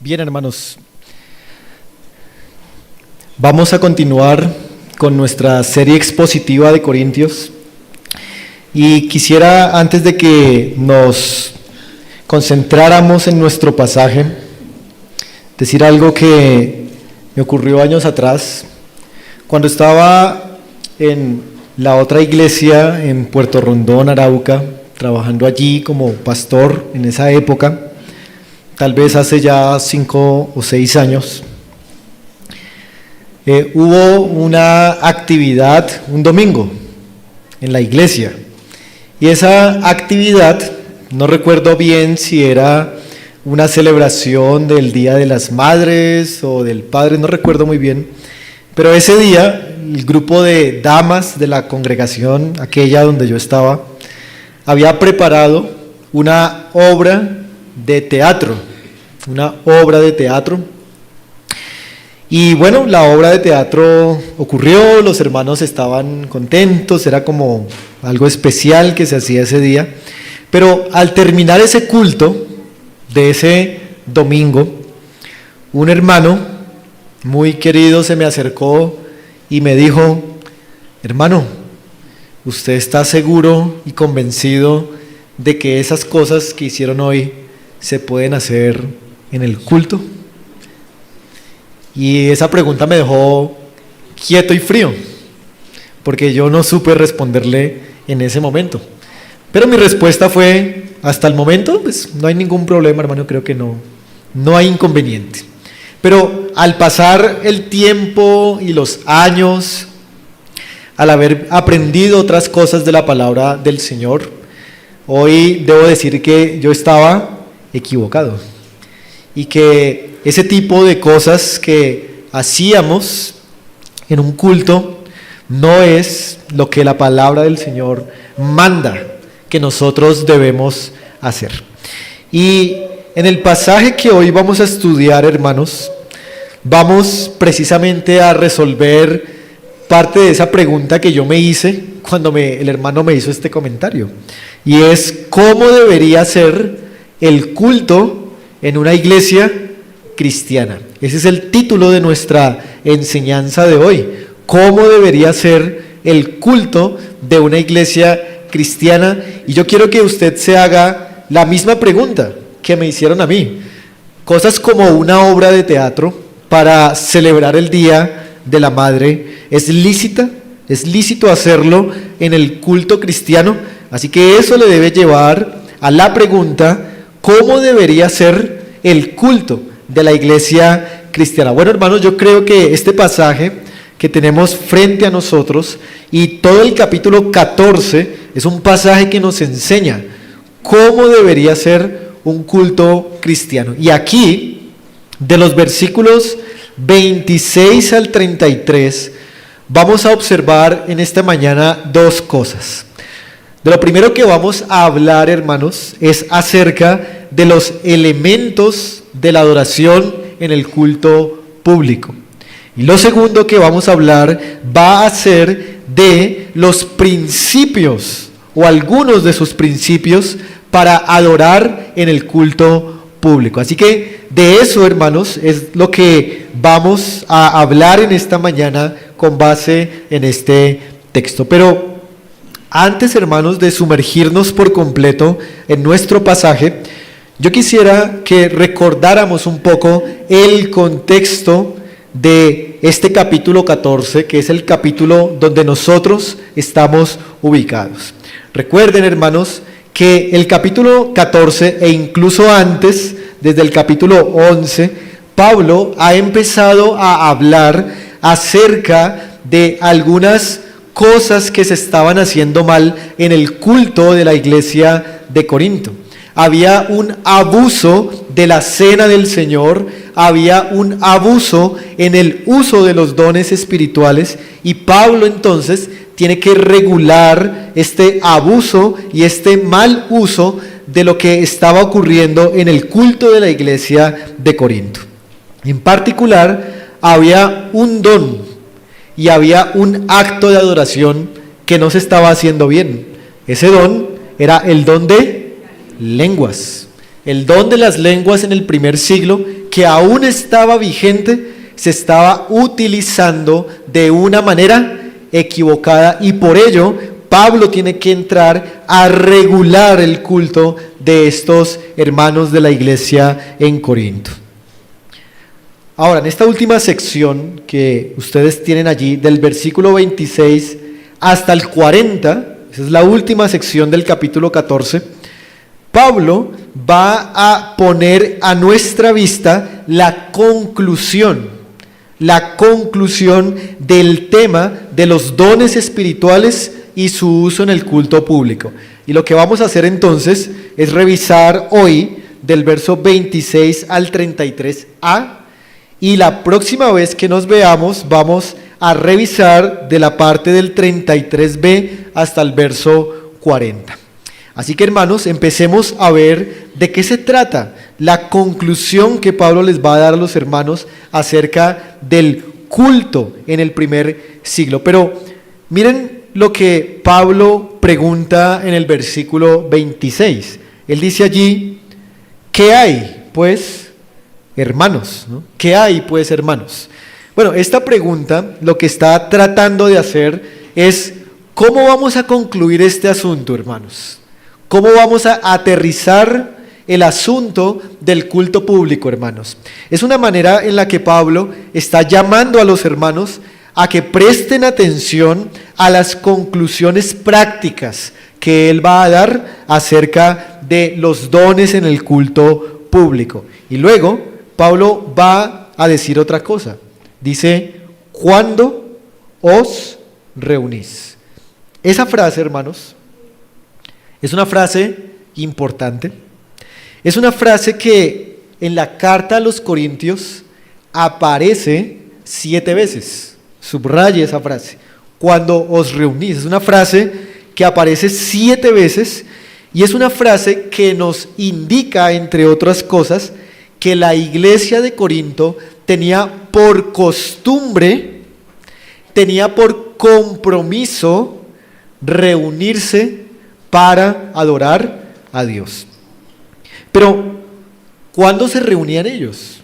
Bien, hermanos, vamos a continuar con nuestra serie expositiva de Corintios y quisiera, antes de que nos concentráramos en nuestro pasaje, decir algo que me ocurrió años atrás, cuando estaba en la otra iglesia en Puerto Rondón, Arauca, trabajando allí como pastor en esa época. Tal vez hace ya 5 o 6 años, hubo una actividad un domingo en la iglesia. Y esa actividad, no recuerdo bien si era una celebración del Día de las Madres o del Padre, no recuerdo muy bien. Pero ese día, el grupo de damas de la congregación, aquella donde yo estaba, había preparado una obra de teatro. Y bueno, la obra de teatro ocurrió, los hermanos estaban contentos, era como algo especial que se hacía ese día. Pero al terminar ese culto de ese domingo, un hermano muy querido se me acercó y me dijo: hermano, ¿usted está seguro y convencido de que esas cosas que hicieron hoy se pueden hacer en el culto? Y esa pregunta me dejó quieto y frío, porque yo no supe responderle en ese momento. Pero mi respuesta fue: hasta el momento, pues no hay ningún problema, hermano, creo que no hay inconveniente. Pero al pasar el tiempo y los años, al haber aprendido otras cosas de la palabra del Señor, hoy debo decir que yo estaba equivocado y que ese tipo de cosas que hacíamos en un culto no es lo que la palabra del Señor manda que nosotros debemos hacer. Y en el pasaje que hoy vamos a estudiar, hermanos, vamos precisamente a resolver parte de esa pregunta que yo me hice cuando el hermano me hizo este comentario, y es: ¿cómo debería ser el culto en una iglesia cristiana? Ese es el título de nuestra enseñanza de hoy. ¿Cómo debería ser el culto de una iglesia cristiana? Y yo quiero que usted se haga la misma pregunta que me hicieron a mí. Cosas como una obra de teatro para celebrar el Día de la Madre, ¿es lícita? ¿Es lícito hacerlo en el culto cristiano? Así que eso le debe llevar a la pregunta: ¿cómo debería ser el culto de la iglesia cristiana? Bueno, hermanos, yo creo que este pasaje que tenemos frente a nosotros y todo el capítulo 14 es un pasaje que nos enseña cómo debería ser un culto cristiano. Y aquí, de los versículos 26 al 33, vamos a observar en esta mañana dos cosas. De lo primero que vamos a hablar, hermanos, es acerca de los elementos de la adoración en el culto público. Y lo segundo que vamos a hablar va a ser de los principios o algunos de sus principios para adorar en el culto público. Así que de eso, hermanos, es lo que vamos a hablar en esta mañana con base en este texto. Pero antes, hermanos, de sumergirnos por completo en nuestro pasaje, yo quisiera que recordáramos un poco el contexto de este capítulo 14, que es el capítulo donde nosotros estamos ubicados. Recuerden, hermanos, que el capítulo 14 e incluso antes, desde el capítulo 11, Pablo ha empezado a hablar acerca de algunas cosas que se estaban haciendo mal en el culto de la iglesia de Corinto. Había un abuso de la cena del Señor, había un abuso en el uso de los dones espirituales, y Pablo entonces tiene que regular este abuso y este mal uso de lo que estaba ocurriendo en el culto de la iglesia de Corinto. En particular, había un don y había un acto de adoración que no se estaba haciendo bien. Ese don era el don de lenguas. El don de las lenguas en el primer siglo, que aún estaba vigente se estaba utilizando de una manera equivocada, y por ello Pablo tiene que entrar a regular el culto de estos hermanos de la iglesia en Corinto. Ahora, en esta última sección que ustedes tienen allí, del versículo 26 hasta el 40, esa es la última sección del capítulo 14, Pablo va a poner a nuestra vista la conclusión del tema de los dones espirituales y su uso en el culto público. Y lo que vamos a hacer entonces es revisar hoy del verso 26 al 33a, y la próxima vez que nos veamos vamos a revisar de la parte del 33b hasta el verso 40. Así que, hermanos, empecemos a ver de qué se trata la conclusión que Pablo les va a dar a los hermanos acerca del culto en el primer siglo. Pero miren lo que Pablo pregunta en el versículo 26. Él dice allí: ¿qué hay, pues, hermanos? ¿No? ¿Qué hay, pues, hermanos? Bueno, esta pregunta lo que está tratando de hacer es: ¿cómo vamos a concluir este asunto, hermanos? ¿Cómo vamos a aterrizar el asunto del culto público, hermanos? Es una manera en la que Pablo está llamando a los hermanos a que presten atención a las conclusiones prácticas que él va a dar acerca de los dones en el culto público. Y luego Pablo va a decir otra cosa. Dice: ¿cuándo os reunís? Esa frase, hermanos, es una frase importante. Es una frase que en la carta a los Corintios aparece 7 veces. Subraye esa frase: cuando os reunís. Es una frase que aparece 7 veces, y es una frase que nos indica, entre otras cosas, que la iglesia de Corinto tenía por costumbre, tenía por compromiso reunirse para adorar a Dios. Pero, ¿cuándo se reunían ellos?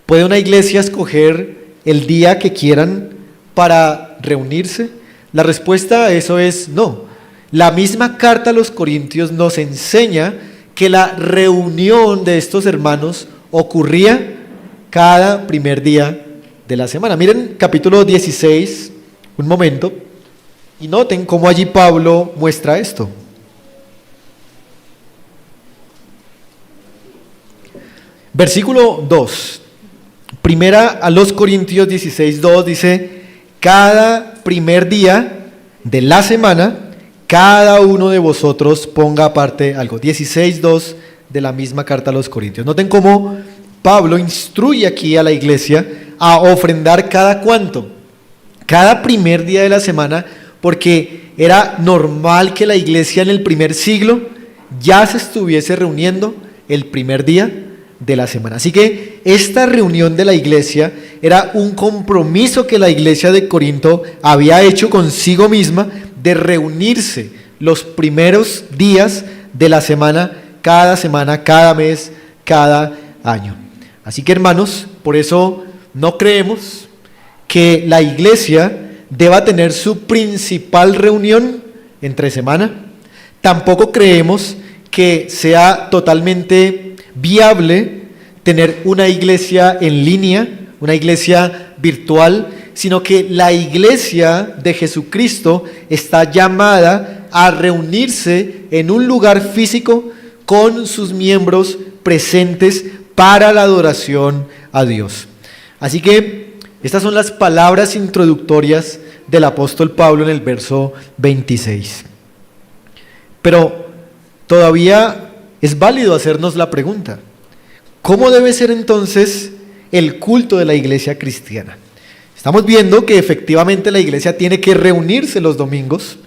¿Puede una iglesia escoger el día que quieran para reunirse? La respuesta a eso es no. La misma carta a los Corintios nos enseña que la reunión de estos hermanos ocurría cada primer día de la semana. Miren capítulo 16, un momento, y noten cómo allí Pablo muestra esto. Versículo 2, primera a los Corintios 16:2 dice: cada primer día de la semana, cada uno de vosotros ponga aparte algo. 16:2 de la misma carta a los Corintios. Noten cómo Pablo instruye aquí a la iglesia a ofrendar cada cuánto, cada primer día de la semana, porque era normal que la iglesia en el primer siglo ya se estuviese reuniendo el primer día de la semana. Así que esta reunión de la iglesia era un compromiso que la iglesia de Corinto había hecho consigo misma de reunirse los primeros días de la semana, cada mes, cada año. Así que, hermanos, por eso no creemos que la iglesia deba tener su principal reunión entre semana. Tampoco creemos que sea totalmente viable tener una iglesia en línea, una iglesia virtual, sino que la iglesia de Jesucristo está llamada a reunirse en un lugar físico con sus miembros presentes para la adoración a Dios. Así que estas son las palabras introductorias del apóstol Pablo en el verso 26. Pero todavía es válido hacernos la pregunta: ¿cómo debe ser entonces el culto de la iglesia cristiana? Estamos viendo que efectivamente la iglesia tiene que reunirse los domingos,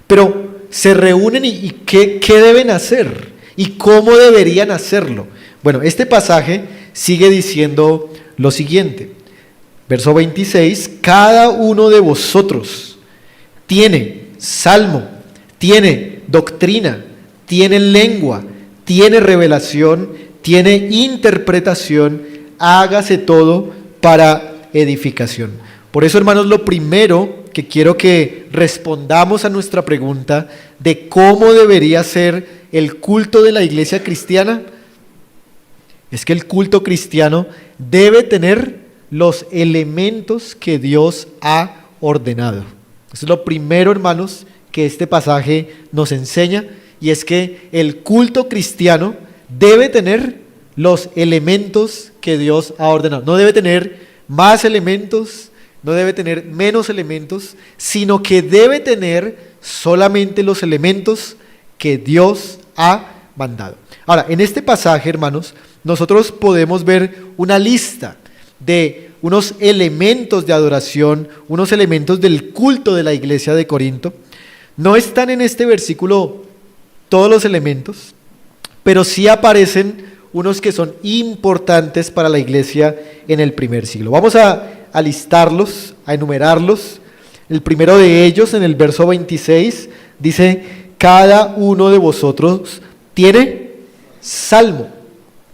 pero se reúnen y ¿qué deben hacer? ¿Y cómo deberían hacerlo? Bueno, este pasaje sigue diciendo lo siguiente. Verso 26, cada uno de vosotros tiene salmo, tiene doctrina, tiene lengua, tiene revelación, tiene interpretación, hágase todo para edificación. Por eso, hermanos, lo primero que quiero que respondamos a nuestra pregunta de cómo debería ser el culto de la iglesia cristiana, es que el culto cristiano debe tener los elementos que Dios ha ordenado. Eso es lo primero, hermanos, que este pasaje nos enseña, y es que el culto cristiano debe tener los elementos que Dios ha ordenado. No debe tener más elementos, no debe tener menos elementos, sino que debe tener solamente los elementos que Dios ha mandado. Ahora, en este pasaje, hermanos, nosotros podemos ver una lista de unos elementos de adoración, unos elementos del culto de la iglesia de Corinto. No están en este versículo todos los elementos, pero sí aparecen unos que son importantes para la iglesia en el primer siglo. Vamos a listarlos, a enumerarlos. El primero de ellos, en el verso 26, dice: cada uno de vosotros tiene salmo.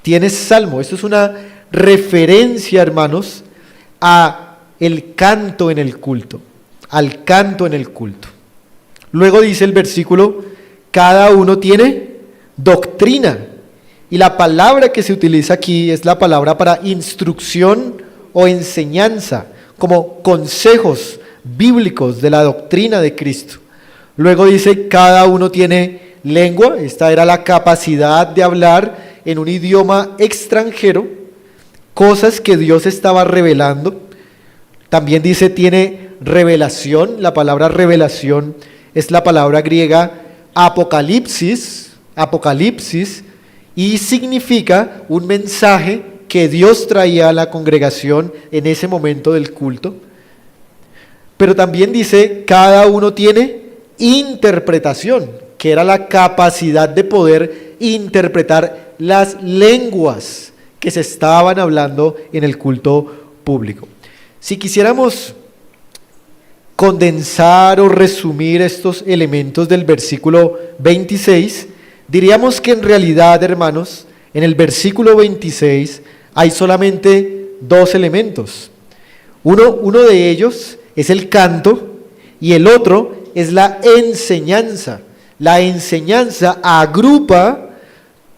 Tiene salmo. Esto es una referencia, hermanos, a el canto en el culto, al canto en el culto. Luego dice el versículo: cada uno tiene doctrina. Y la palabra que se utiliza aquí es la palabra para instrucción o enseñanza, como consejos bíblicos de la doctrina de Cristo. Luego dice: cada uno tiene lengua. Esta era la capacidad de hablar en un idioma extranjero, cosas que Dios estaba revelando. También dice: tiene revelación. La palabra revelación es la palabra griega apocalipsis, y significa un mensaje que Dios traía a la congregación en ese momento del culto. Pero también dice: cada uno tiene interpretación, que era la capacidad de poder interpretar las lenguas que se estaban hablando en el culto público. Si quisiéramos condensar o resumir estos elementos del versículo 26, diríamos que en realidad, hermanos, en el versículo 26 hay solamente dos elementos. Uno de ellos es el canto y el otro es la enseñanza. La enseñanza agrupa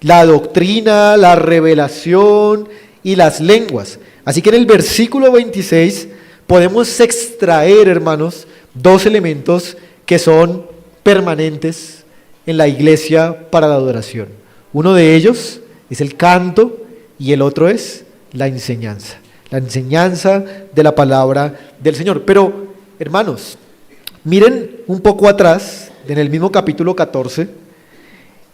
la doctrina, la revelación y las lenguas. Así que en el versículo 26 podemos extraer, hermanos, dos elementos que son permanentes en la iglesia para la adoración. Uno de ellos es el canto y el otro es la enseñanza de la palabra del Señor. Pero, hermanos, miren un poco atrás, en el mismo capítulo 14,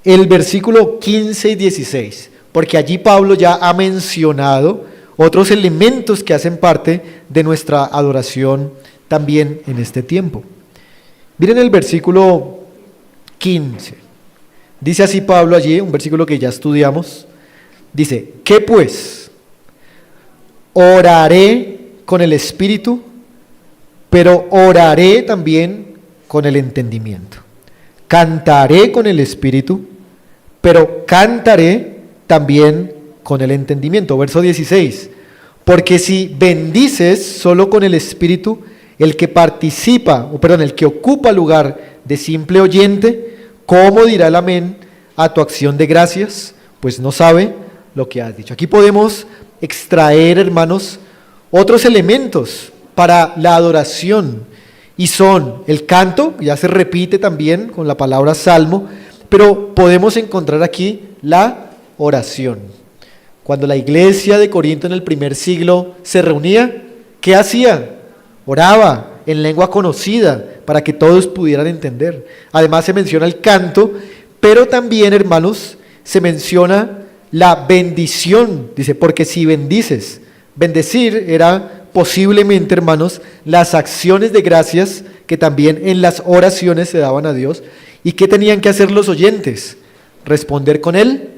el versículo 15 y 16, porque allí Pablo ya ha mencionado otros elementos que hacen parte de nuestra adoración también en este tiempo. Miren el versículo 15. Dice así Pablo allí, un versículo que ya estudiamos. Dice: ¿qué pues? Oraré con el espíritu, pero oraré también con el entendimiento. Cantaré con el espíritu, pero cantaré también con el entendimiento. Verso 16: porque si bendices solo con el espíritu, el que ocupa lugar de simple oyente, ¿cómo dirá el amén a tu acción de gracias? Pues no sabe lo que has dicho. Aquí podemos extraer, hermanos, otros elementos para la adoración, y son el canto, ya se repite también con la palabra salmo, pero podemos encontrar aquí la oración. Cuando la iglesia de Corinto en el primer siglo se reunía, ¿qué hacía? Oraba en lengua conocida para que todos pudieran entender. Además se menciona el canto, pero también, hermanos, se menciona la bendición. Dice: porque si bendices. Bendecir era posiblemente, hermanos, las acciones de gracias que también en las oraciones se daban a Dios. ¿Y qué tenían que hacer los oyentes? Responder con él: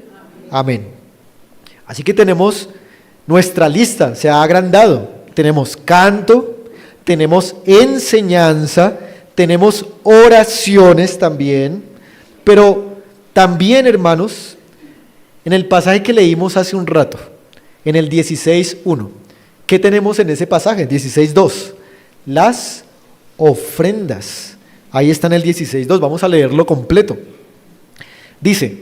amén. Así que tenemos nuestra lista, se ha agrandado. Tenemos canto, tenemos enseñanza, tenemos oraciones también, pero también, hermanos, En el pasaje que leímos hace un rato, en el 16:1, ¿qué tenemos en ese pasaje? 16:2, las ofrendas. Ahí está en el 16:2, vamos a leerlo completo. Dice,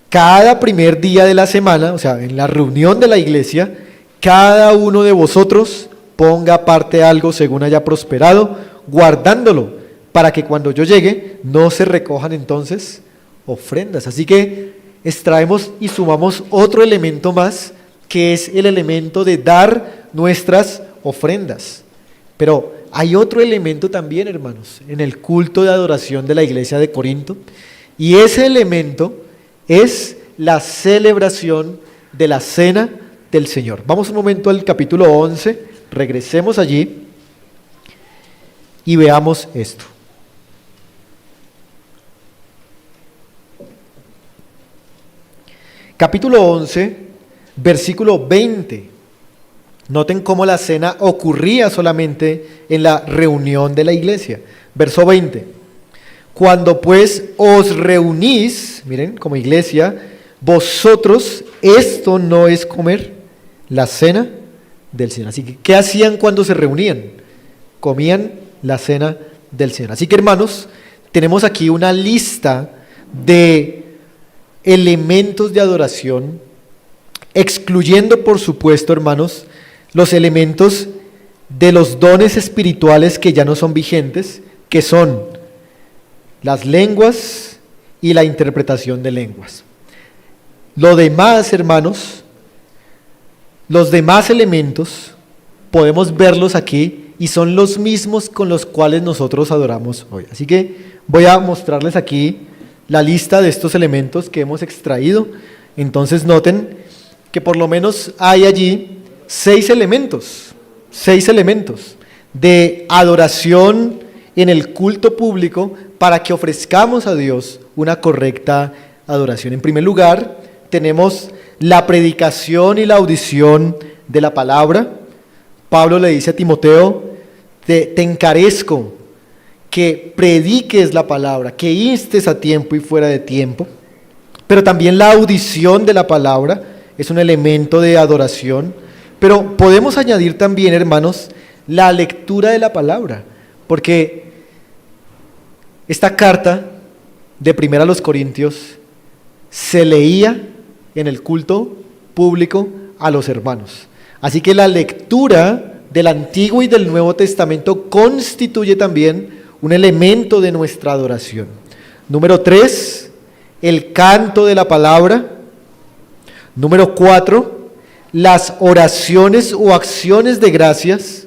cada primer día de la semana, o sea, en la reunión de la iglesia, cada uno de vosotros ponga aparte algo según haya prosperado, guardándolo, para que cuando yo llegue no se recojan entonces ofrendas. Así que extraemos y sumamos otro elemento más, que es el elemento de dar nuestras ofrendas. Pero hay otro elemento también, hermanos, en el culto de adoración de la iglesia de Corinto, y ese elemento es la celebración de la cena del Señor. Vamos un momento al capítulo 11, regresemos allí y veamos esto. Capítulo 11, versículo 20. Noten cómo la cena ocurría solamente en la reunión de la iglesia. Verso 20. Cuando pues os reunís, miren, como iglesia, vosotros, esto no es comer la cena del Señor. Así que, ¿qué hacían cuando se reunían? Comían la cena del Señor. Así que, hermanos, tenemos aquí una lista de elementos de adoración, excluyendo, por supuesto, hermanos, los elementos de los dones espirituales que ya no son vigentes, que son las lenguas y la interpretación de lenguas. Lo demás, hermanos, los demás elementos, podemos verlos aquí y son los mismos con los cuales nosotros adoramos hoy. Así que voy a mostrarles aquí la lista de estos elementos que hemos extraído. Entonces noten que por lo menos hay allí 6 elementos de adoración en el culto público para que ofrezcamos a Dios una correcta adoración. En primer lugar, tenemos la predicación y la audición de la palabra. Pablo le dice a Timoteo, te encarezco que prediques la palabra, que instes a tiempo y fuera de tiempo. Pero también la audición de la palabra es un elemento de adoración. Pero podemos añadir también, hermanos, la lectura de la palabra, porque esta carta de Primera a los Corintios se leía en el culto público a los hermanos. Así que la lectura del Antiguo y del Nuevo Testamento constituye también un elemento de nuestra adoración. Número 3, el canto de la palabra. Número 4, las oraciones o acciones de gracias.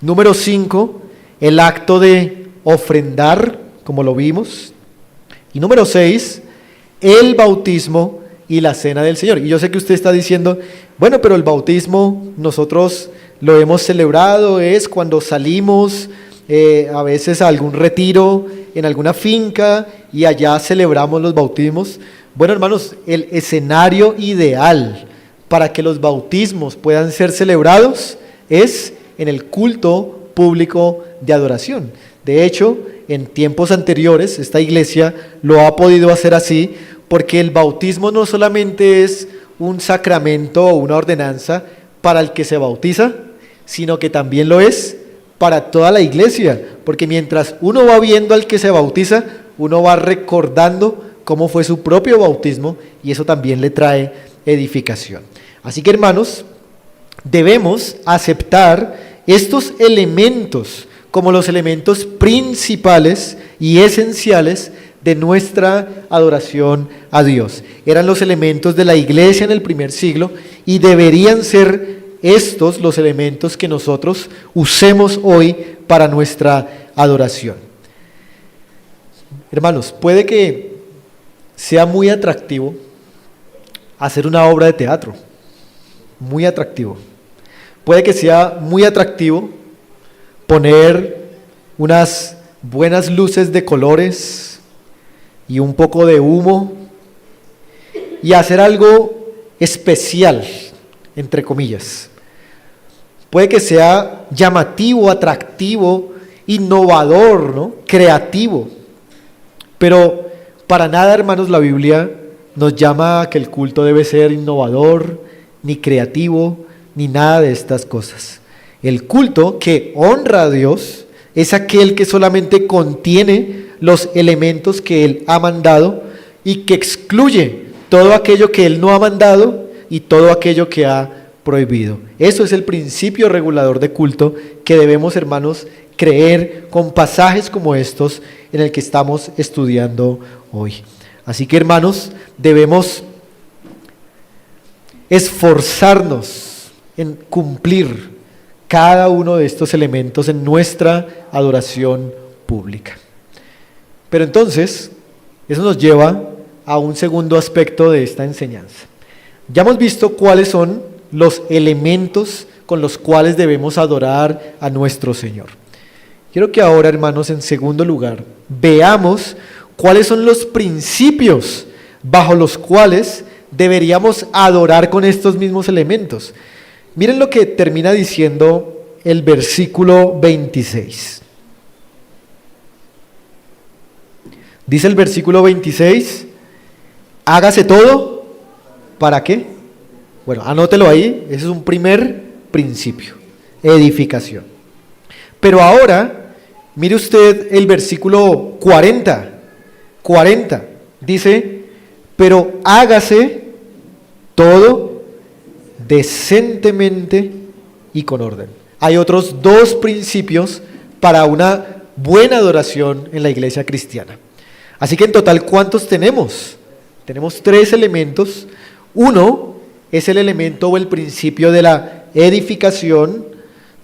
Número 5, el acto de ofrendar, como lo vimos. Y número 6, el bautismo y la cena del Señor. Y yo sé que usted está diciendo, bueno, pero el bautismo nosotros lo hemos celebrado, es cuando salimos a veces a algún retiro en alguna finca y allá celebramos los bautismos. Bueno, hermanos, el escenario ideal para que los bautismos puedan ser celebrados es en el culto público de adoración. De hecho, en tiempos anteriores, esta iglesia lo ha podido hacer así, porque el bautismo no solamente es un sacramento o una ordenanza para el que se bautiza, sino que también lo es para toda la iglesia, porque mientras uno va viendo al que se bautiza, uno va recordando cómo fue su propio bautismo, y eso también le trae edificación. Así que, hermanos, debemos aceptar estos elementos como los elementos principales y esenciales de nuestra adoración a Dios. Eran los elementos de la iglesia en el primer siglo y deberían ser estos los elementos que nosotros usemos hoy para nuestra adoración. Hermanos, puede que sea muy atractivo hacer una obra de teatro, muy atractivo. Puede que sea muy atractivo poner unas buenas luces de colores y un poco de humo y hacer algo especial, entre comillas. Puede que sea llamativo, atractivo, innovador, ¿no? Creativo. Pero para nada, hermanos, la Biblia nos llama a que el culto debe ser innovador, ni creativo, ni nada de estas cosas. El culto que honra a Dios es aquel que solamente contiene los elementos que Él ha mandado y que excluye todo aquello que Él no ha mandado y todo aquello que ha prohibido. Eso es el principio regulador de culto que debemos, hermanos, creer con pasajes como estos en el que estamos estudiando hoy. Así que, hermanos, debemos esforzarnos en cumplir cada uno de estos elementos en nuestra adoración pública. Pero entonces, eso nos lleva a un segundo aspecto de esta enseñanza. Ya hemos visto cuáles son los elementos con los cuales debemos adorar a nuestro Señor. Quiero que ahora, hermanos, en segundo lugar, veamos cuáles son los principios bajo los cuales deberíamos adorar con estos mismos elementos. Miren lo que termina diciendo el versículo 26. Dice el versículo 26, hágase todo, ¿para qué? Bueno, anótelo ahí, ese es un primer principio, edificación. Pero ahora, mire usted el versículo 40, dice, pero hágase todo decentemente y con orden. Hay otros dos principios para una buena adoración en la iglesia cristiana. Así que en total, ¿cuántos tenemos? Tenemos tres elementos. Uno es el elemento o el principio de la edificación.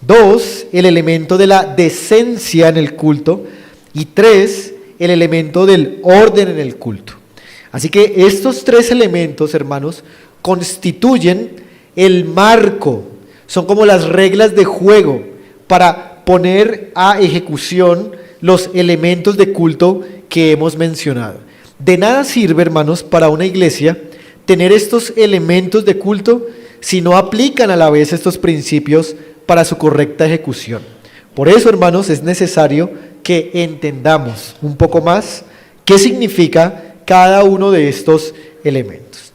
Dos, el elemento de la decencia en el culto. Y tres, el elemento del orden en el culto. Así que estos tres elementos, hermanos, constituyen el marco, son como las reglas de juego para poner a ejecución los elementos de culto que hemos mencionado. De nada sirve, hermanos, para una iglesia tener estos elementos de culto si no aplican a la vez estos principios para su correcta ejecución. Por eso, hermanos, es necesario que entendamos un poco más qué significa cada uno de estos elementos.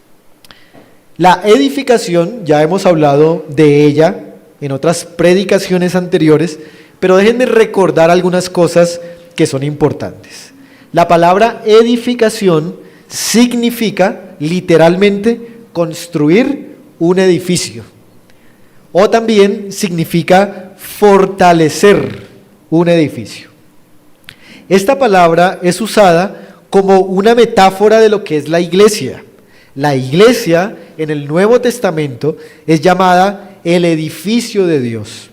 La edificación, ya hemos hablado de ella en otras predicaciones anteriores, pero déjenme recordar algunas cosas que son importantes. La palabra edificación significa literalmente construir un edificio, o también significa fortalecer un edificio. Esta palabra es usada como una metáfora de lo que es la iglesia. La iglesia en el Nuevo Testamento es llamada el edificio de Dios.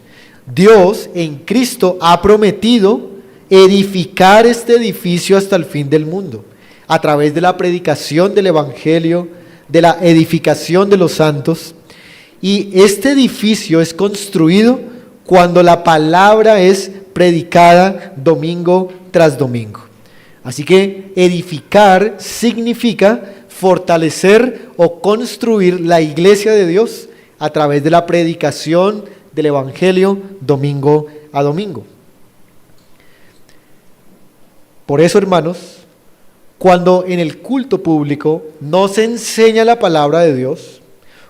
Dios en Cristo ha prometido edificar este edificio hasta el fin del mundo, a través de la predicación del Evangelio, de la edificación de los santos. Y este edificio es construido cuando la palabra es predicada domingo tras domingo. Así que edificar significa fortalecer o construir la iglesia de Dios a través de la predicación del Evangelio domingo a domingo. Por eso, hermanos, cuando en el culto público no se enseña la palabra de Dios,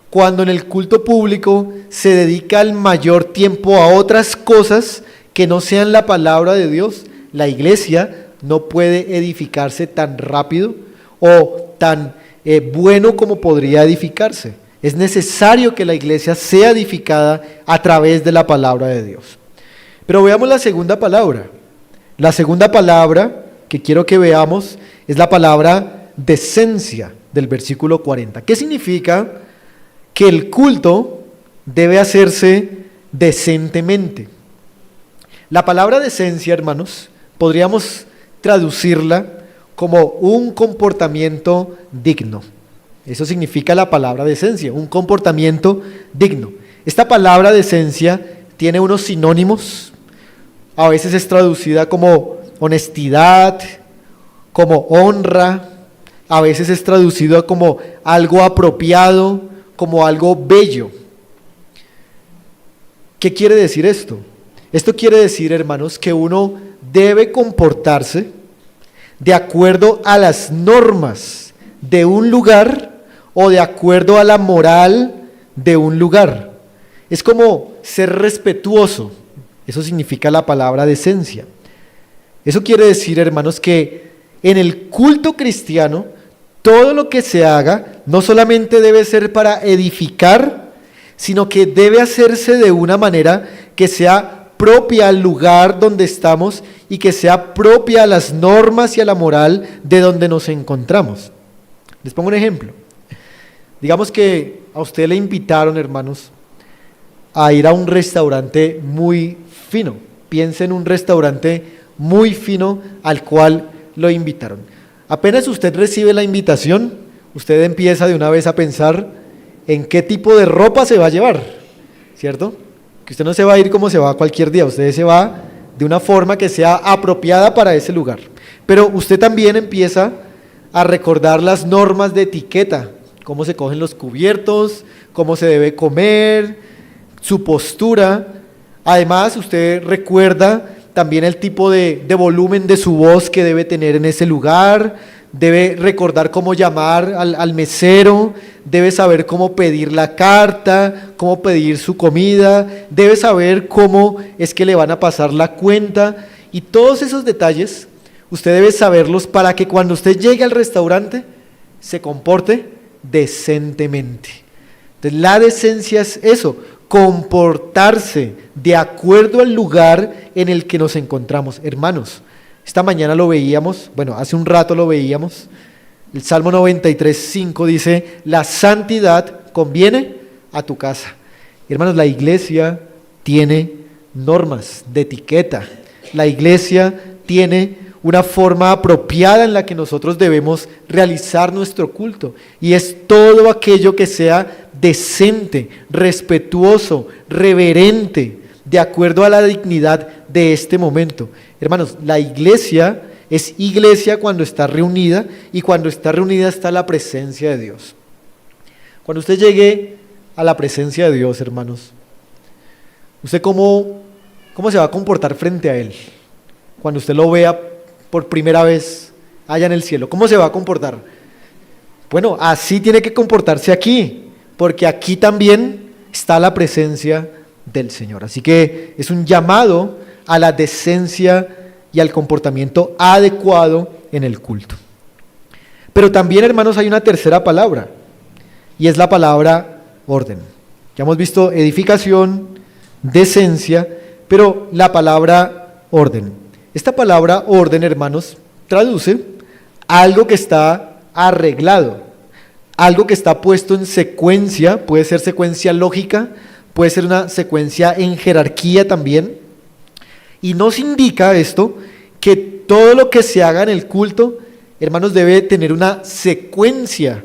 cuando en el culto público se dedica el mayor tiempo a otras cosas que no sean la palabra de Dios, la iglesia no puede edificarse tan rápido o tan bueno como podría edificarse. Es necesario que la iglesia sea edificada a través de la palabra de Dios. Pero veamos la segunda palabra. La segunda palabra que quiero que veamos es la palabra decencia del versículo 40. ¿Qué significa? Que el culto debe hacerse decentemente. La palabra decencia, hermanos, podríamos traducirla como un comportamiento digno. Eso significa la palabra decencia, un comportamiento digno. Esta palabra decencia tiene unos sinónimos. A veces es traducida como honestidad, como honra. A veces es traducida como algo apropiado, como algo bello. ¿Qué quiere decir esto? Esto quiere decir, hermanos, que uno debe comportarse de acuerdo a las normas de un lugar o de acuerdo a la moral de un lugar. Es como ser respetuoso. Eso significa la palabra decencia. Eso quiere decir, hermanos, que en el culto cristiano, todo lo que se haga no solamente debe ser para edificar, sino que debe hacerse de una manera que sea propia al lugar donde estamos y que sea propia a las normas y a la moral de donde nos encontramos. Les pongo un ejemplo. Digamos que a usted le invitaron, hermanos, a ir a un restaurante muy fino. Piense en un restaurante muy fino al cual lo invitaron. Apenas usted recibe la invitación, usted empieza de una vez a pensar en qué tipo de ropa se va a llevar, ¿cierto? Que usted no se va a ir como se va cualquier día, usted se va de una forma que sea apropiada para ese lugar. Pero usted también empieza a recordar las normas de etiqueta, cómo se cogen los cubiertos, cómo se debe comer, su postura. Además, usted recuerda también el tipo de volumen de su voz que debe tener en ese lugar, debe recordar cómo llamar al mesero, debe saber cómo pedir la carta, cómo pedir su comida, debe saber cómo es que le van a pasar la cuenta, y todos esos detalles usted debe saberlos para que cuando usted llegue al restaurante se comporte decentemente. Entonces, la decencia es eso, comportarse de acuerdo al lugar en el que nos encontramos. Hermanos, esta mañana lo veíamos, bueno, hace un rato lo veíamos, el Salmo 93:5 dice, la santidad conviene a tu casa. Hermanos, la iglesia tiene normas de etiqueta, la iglesia tiene una forma apropiada en la que nosotros debemos realizar nuestro culto, y es todo aquello que sea decente, respetuoso, reverente, de acuerdo a la dignidad de este momento. Hermanos, la iglesia es iglesia cuando está reunida, y cuando está reunida está la presencia de Dios. Cuando usted llegue a la presencia de Dios, hermanos, ¿usted cómo se va a comportar frente a Él? Cuando usted lo vea por primera vez allá en el cielo, ¿cómo se va a comportar? Bueno, así tiene que comportarse aquí, porque aquí también está la presencia del Señor. Así que es un llamado a la decencia y al comportamiento adecuado en el culto. Pero también, hermanos, hay una tercera palabra, y es la palabra orden. Ya hemos visto edificación, decencia, pero la palabra orden. Esta palabra orden, hermanos, traduce algo que está arreglado, algo que está puesto en secuencia, puede ser secuencia lógica, puede ser una secuencia en jerarquía también, y nos indica esto que todo lo que se haga en el culto, hermanos, debe tener una secuencia,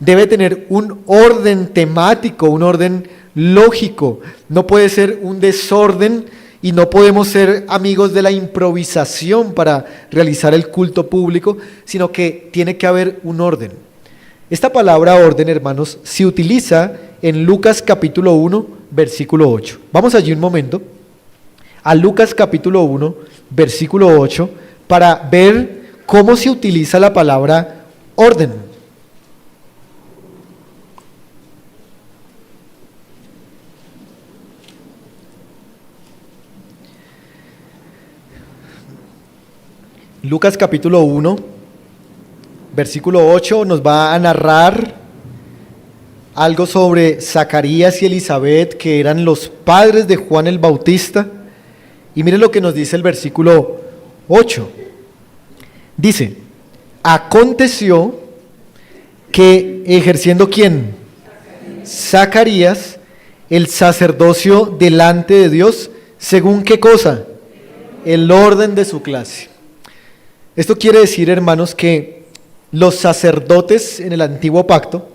debe tener un orden temático, un orden lógico, no puede ser un desorden, y no podemos ser amigos de la improvisación para realizar el culto público, sino que tiene que haber un orden. Esta palabra orden, hermanos, se utiliza en Lucas capítulo 1, versículo 8. Vamos allí un momento, a Lucas capítulo 1, versículo 8, para ver cómo se utiliza la palabra orden. Lucas capítulo 1, versículo 8 nos va a narrar algo sobre Zacarías y Elizabeth, que eran los padres de Juan el Bautista. Y miren lo que nos dice el versículo 8. Dice, aconteció que ejerciendo ¿quién? Zacarías el sacerdocio delante de Dios, ¿según qué cosa? El orden de su clase. Esto quiere decir, hermanos, que los sacerdotes en el antiguo pacto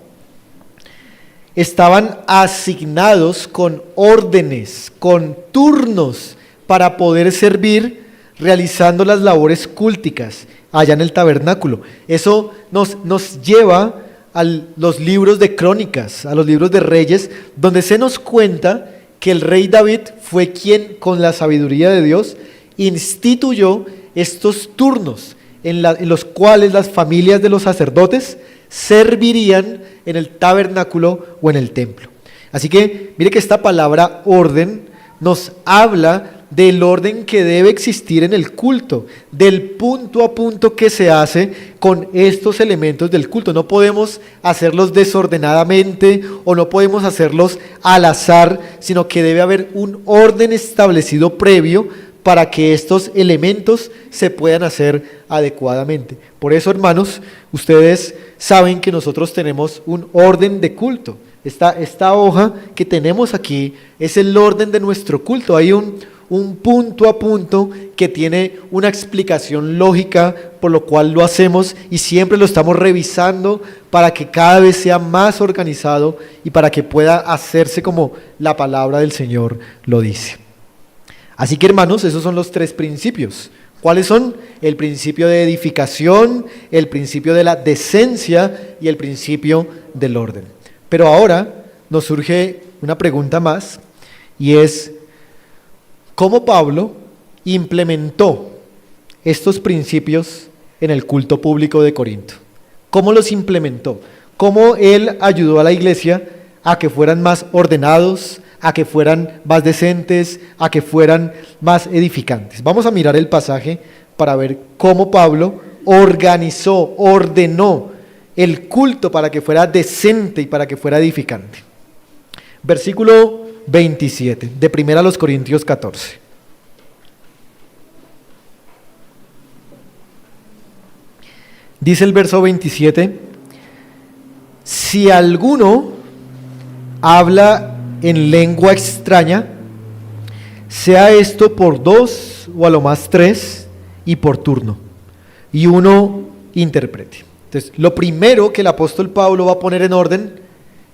estaban asignados con órdenes, con turnos para poder servir realizando las labores cúlticas allá en el tabernáculo. Eso nos lleva a los libros de crónicas, a los libros de reyes, donde se nos cuenta que el rey David fue quien, con la sabiduría de Dios, instituyó estos turnos en los cuales las familias de los sacerdotes servirían en el tabernáculo o en el templo. Así que mire que esta palabra orden nos habla del orden que debe existir en el culto, del punto a punto que se hace con estos elementos del culto. No podemos hacerlos desordenadamente o no podemos hacerlos al azar, sino que debe haber un orden establecido previo para que estos elementos se puedan hacer adecuadamente. Por eso, hermanos, ustedes saben que nosotros tenemos un orden de culto. Esta hoja que tenemos aquí es el orden de nuestro culto. Hay un punto a punto que tiene una explicación lógica por lo cual lo hacemos y siempre lo estamos revisando para que cada vez sea más organizado y para que pueda hacerse como la palabra del Señor lo dice. Así que, hermanos, esos son los tres principios. ¿Cuáles son? El principio de edificación, el principio de la decencia y el principio del orden. Pero ahora nos surge una pregunta más y es, ¿cómo Pablo implementó estos principios en el culto público de Corinto? ¿Cómo los implementó? ¿Cómo él ayudó a la iglesia a que fueran más ordenados, a que fueran más decentes, a que fueran más edificantes? Vamos a mirar el pasaje para ver cómo Pablo ordenó el culto para que fuera decente y para que fuera edificante. Versículo 27 de 1 Corintios 14. Dice el verso 27: si alguno habla en lengua extraña, sea esto por 2 o a lo más 3 y por turno, y uno interprete. Entonces, lo primero que el apóstol Pablo va a poner en orden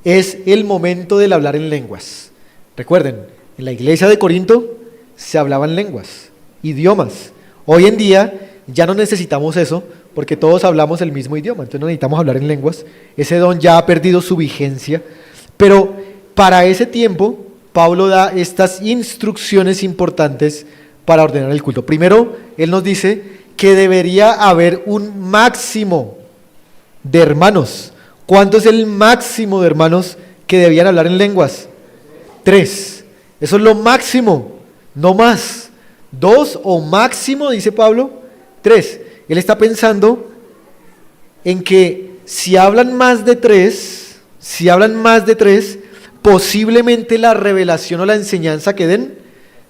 es el momento del hablar en lenguas. Recuerden, en la iglesia de Corinto se hablaban lenguas, idiomas. Hoy en día ya no necesitamos eso porque todos hablamos el mismo idioma, entonces no necesitamos hablar en lenguas. Ese don ya ha perdido su vigencia, pero para ese tiempo Pablo da estas instrucciones importantes para ordenar el culto. Primero, él nos dice que debería haber un máximo de hermanos. ¿Cuánto es el máximo de hermanos que debían hablar en lenguas? 3. Eso es lo máximo, no más. 2 o máximo, dice Pablo, 3. Él está pensando en que si hablan más de 3, posiblemente la revelación o la enseñanza que den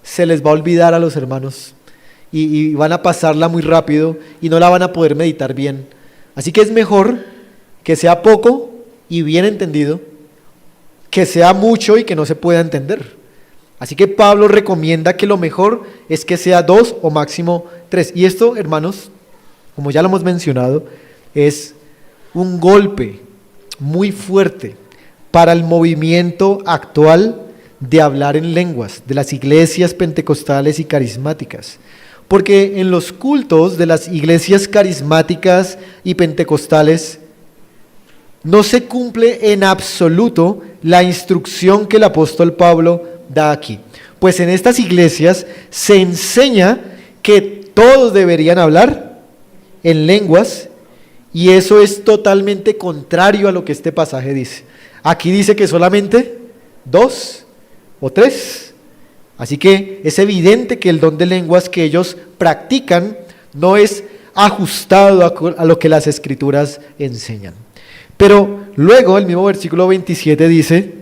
se les va a olvidar a los hermanos y van a pasarla muy rápido y no la van a poder meditar bien. Así que es mejor que sea poco y bien entendido, que sea mucho y que no se pueda entender. Así que Pablo recomienda que lo mejor es que sea 2 o máximo 3. Y esto, hermanos, como ya lo hemos mencionado, es un golpe muy fuerte para el movimiento actual de hablar en lenguas, de las iglesias pentecostales y carismáticas. Porque en los cultos de las iglesias carismáticas y pentecostales no se cumple en absoluto la instrucción que el apóstol Pablo da aquí. Pues en estas iglesias se enseña que todos deberían hablar en lenguas y eso es totalmente contrario a lo que este pasaje dice. Aquí dice que solamente 2 o 3. Así que es evidente que el don de lenguas que ellos practican no es ajustado a lo que las escrituras enseñan. Pero luego el mismo versículo 27 dice,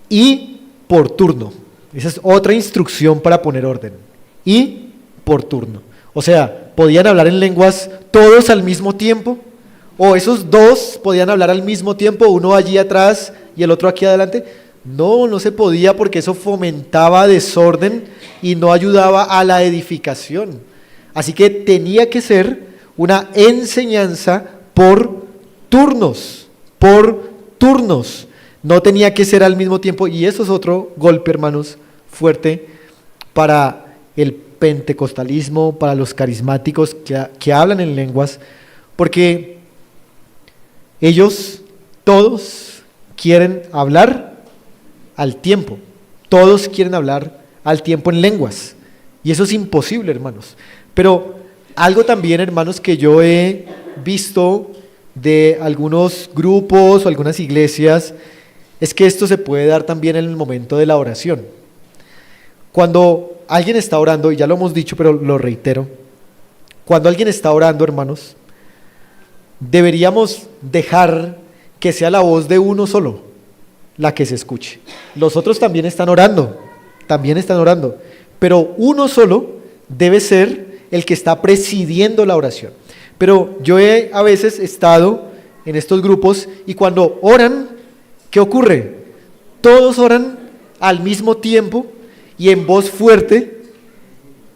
y por turno. Esa es otra instrucción para poner orden. Y por turno. O sea, ¿podían hablar en lenguas todos al mismo tiempo? ¿O esos 2 podían hablar al mismo tiempo, uno allí atrás y el otro aquí adelante? No se podía porque eso fomentaba desorden y no ayudaba a la edificación. Así que tenía que ser una enseñanza por turnos. No tenía que ser al mismo tiempo y eso es otro golpe, hermanos, fuerte para el pentecostalismo, para los carismáticos que hablan en lenguas, porque ellos todos quieren hablar al tiempo, todos quieren hablar al tiempo en lenguas y eso es imposible, hermanos. Pero algo también, hermanos, que yo he visto de algunos grupos o algunas iglesias es que esto se puede dar también en el momento de la oración. Cuando alguien está orando, y ya lo hemos dicho, pero lo reitero, cuando alguien está orando, hermanos, deberíamos dejar que sea la voz de uno solo la que se escuche. Los otros también están orando, pero uno solo debe ser el que está presidiendo la oración. Pero yo he a veces estado en estos grupos y cuando oran, ¿qué ocurre? Todos oran al mismo tiempo y en voz fuerte